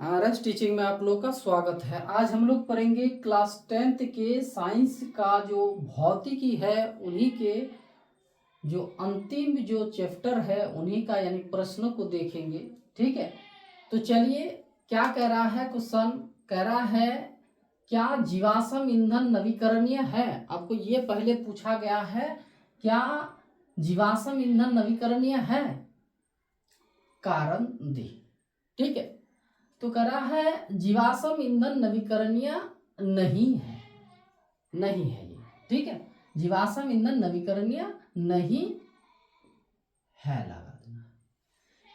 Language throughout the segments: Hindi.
रस टीचिंग में आप लोग का स्वागत है। आज हम लोग पढ़ेंगे क्लास 10th के साइंस का जो भौतिकी है उन्हीं के जो अंतिम जो चैप्टर है उन्हीं का यानी प्रश्नों को देखेंगे। ठीक है, तो चलिए क्या कह रहा है क्वेश्चन। कह रहा है क्या जीवाश्म ईंधन नवीकरणीय है। आपको ये पहले पूछा गया है, क्या जीवाश्म ईंधन नवीकरणीय है, कारण दे। ठीक है, तो कह रहा है जीवाश्म ईंधन नवीकरणीय नहीं है, नहीं है ये। ठीक है, जीवाश्म ईंधन नवीकरणीय नहीं है, लगा देना।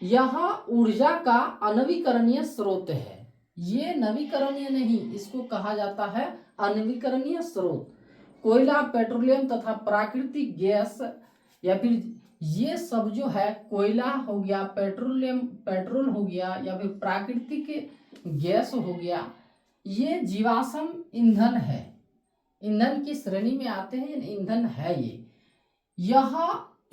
यह ऊर्जा का अनवीकरणीय स्रोत है। ये नवीकरणीय नहीं, इसको कहा जाता है अनवीकरणीय स्रोत। कोयला, पेट्रोलियम तथा प्राकृतिक गैस या फिर ये सब जो है, कोयला हो गया, पेट्रोल हो गया या फिर प्राकृतिक गैस हो गया, ये जीवाश्म ईंधन है, ईंधन की श्रेणी में आते हैं, ईंधन है ये। यह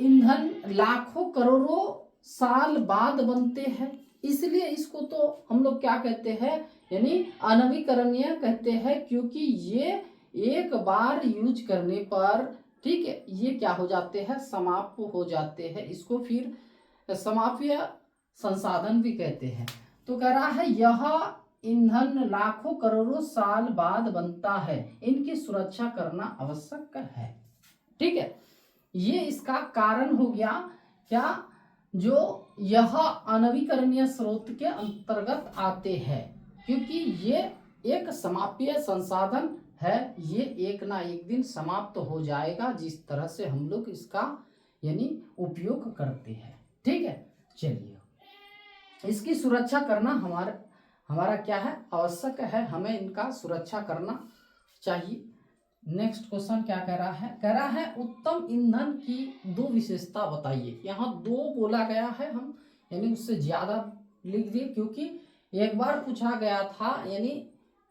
ईंधन लाखों करोड़ों साल बाद बनते हैं, इसलिए इसको तो हम लोग क्या कहते हैं, यानी अनवीकरणीय कहते हैं, क्योंकि ये एक बार यूज करने पर, ठीक है, ये क्या हो जाते हैं, समाप्त हो जाते हैं। इसको फिर समाप्य संसाधन भी कहते हैं। तो कह रहा है यह ईंधन लाखों करोड़ों साल बाद बनता है, इनकी सुरक्षा करना आवश्यक है। ठीक है, ये इसका कारण हो गया क्या, जो यह अनवीकरणीय स्रोत के अंतर्गत आते हैं, क्योंकि ये एक समाप्य संसाधन है, ये एक ना एक दिन समाप्त हो जाएगा, जिस तरह से हम लोग इसका यानी उपयोग करते हैं। ठीक है, चलिए इसकी सुरक्षा करना हमारा क्या है, आवश्यक है, हमें इनका सुरक्षा करना चाहिए। नेक्स्ट क्वेश्चन क्या कह रहा है, कह रहा है उत्तम ईंधन की दो विशेषता बताइए। यहाँ दो बोला गया है, हम यानी उससे ज्यादा लिख दिए, क्योंकि एक बार पूछा गया था यानी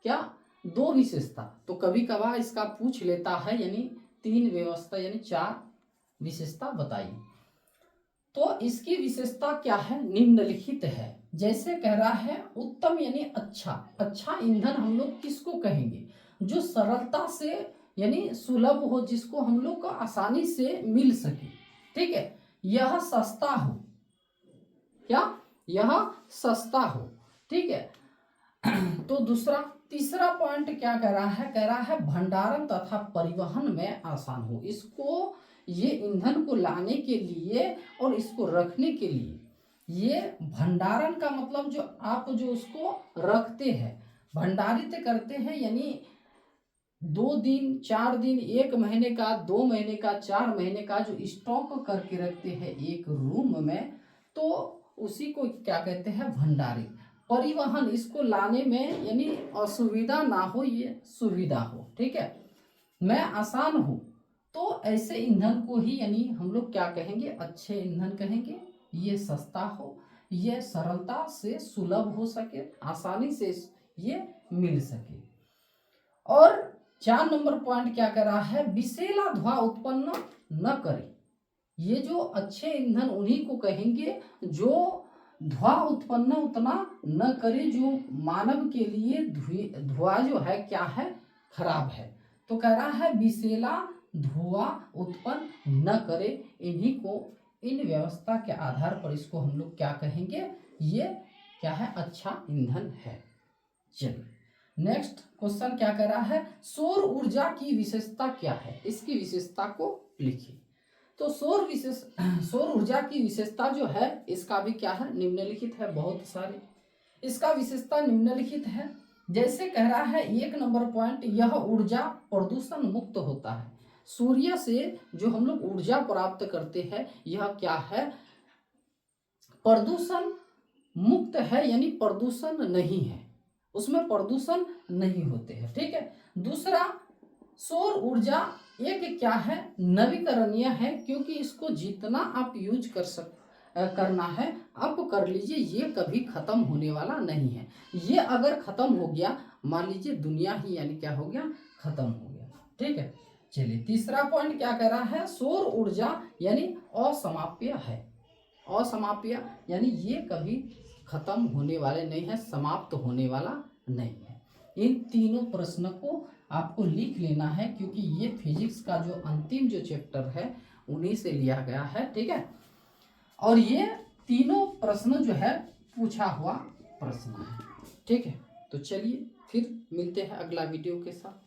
क्या, दो विशेषता, तो कभी कभार इसका पूछ लेता है, यानी तीन व्यवस्था यानी चार विशेषता बताइए। तो इसकी विशेषता क्या है, निम्नलिखित है। जैसे कह रहा है उत्तम यानी अच्छा ईंधन हम लोग किसको कहेंगे, जो सरलता से यानी सुलभ हो, जिसको हम लोग को आसानी से मिल सके। ठीक है, यह सस्ता हो, क्या, यह सस्ता हो। ठीक है, तो तीसरा पॉइंट क्या कह रहा है, कह रहा है भंडारण तथा परिवहन में आसान हो। इसको ये ईंधन को लाने के लिए और इसको रखने के लिए, ये भंडारण का मतलब जो आप जो उसको रखते हैं, भंडारित करते हैं, यानी 2 दिन 4 दिन, 1 महीने का, 2 महीने का, 4 महीने का जो स्टॉक करके रखते हैं एक रूम में, तो उसी को क्या कहते हैं, भंडारित। परिवहन, इसको लाने में यानी असुविधा ना हो, ये सुविधा हो। ठीक है, मैं आसान हूँ, तो ऐसे ईंधन को ही यानी हम लोग क्या कहेंगे, अच्छे ईंधन कहेंगे। ये सस्ता हो, ये सरलता से सुलभ हो सके, आसानी से ये मिल सके। और 4 नंबर पॉइंट क्या कर रहा है, विषैला धुआं उत्पन्न न करे। ये जो अच्छे ईंधन उन्हीं को कहेंगे जो धुआं उत्पन्न उतना न करे, जो मानव के लिए धुआं जो है क्या है, खराब है। तो कह रहा है विषैला धुआं उत्पन्न न करे, इन्हीं को, इन व्यवस्था के आधार पर इसको हम लोग क्या कहेंगे, ये क्या है, अच्छा ईंधन है। चलिए नेक्स्ट क्वेश्चन क्या कह रहा है, सौर ऊर्जा की विशेषता क्या है, इसकी विशेषता को लिखिए। तो सौर ऊर्जा की विशेषता जो है, इसका भी क्या है, निम्नलिखित है, बहुत सारे इसका विशेषता निम्नलिखित है। जैसे कह रहा है 1 नंबर पॉइंट, यह ऊर्जा प्रदूषण मुक्त होता है। सूर्य से जो हम लोग ऊर्जा प्राप्त करते हैं, यह क्या है, प्रदूषण मुक्त है, यानी प्रदूषण नहीं है, उसमें प्रदूषण नहीं होते हैं। ठीक है, दूसरा, सौर ऊर्जा एक क्या है, नवीकरणीय है, क्योंकि इसको जितना आप यूज करना है आप कर लीजिए, ये कभी खत्म होने वाला नहीं है। ये अगर खत्म हो गया, मान लीजिए दुनिया ही यानी क्या हो गया, खत्म हो गया। ठीक है, चलिए तीसरा पॉइंट क्या कह रहा है, सौर ऊर्जा यानी असमाप्य है, असमाप्य यानी ये कभी खत्म होने वाले नहीं है, समाप्त होने वाला नहीं है। इन तीनों प्रश्न को आपको लिख लेना है, क्योंकि ये फिजिक्स का जो अंतिम जो चैप्टर है उन्हीं से लिया गया है, ठीक है। और ये तीनों प्रश्न जो है पूछा हुआ प्रश्न है, ठीक है। तो चलिए फिर मिलते हैं अगला वीडियो के साथ।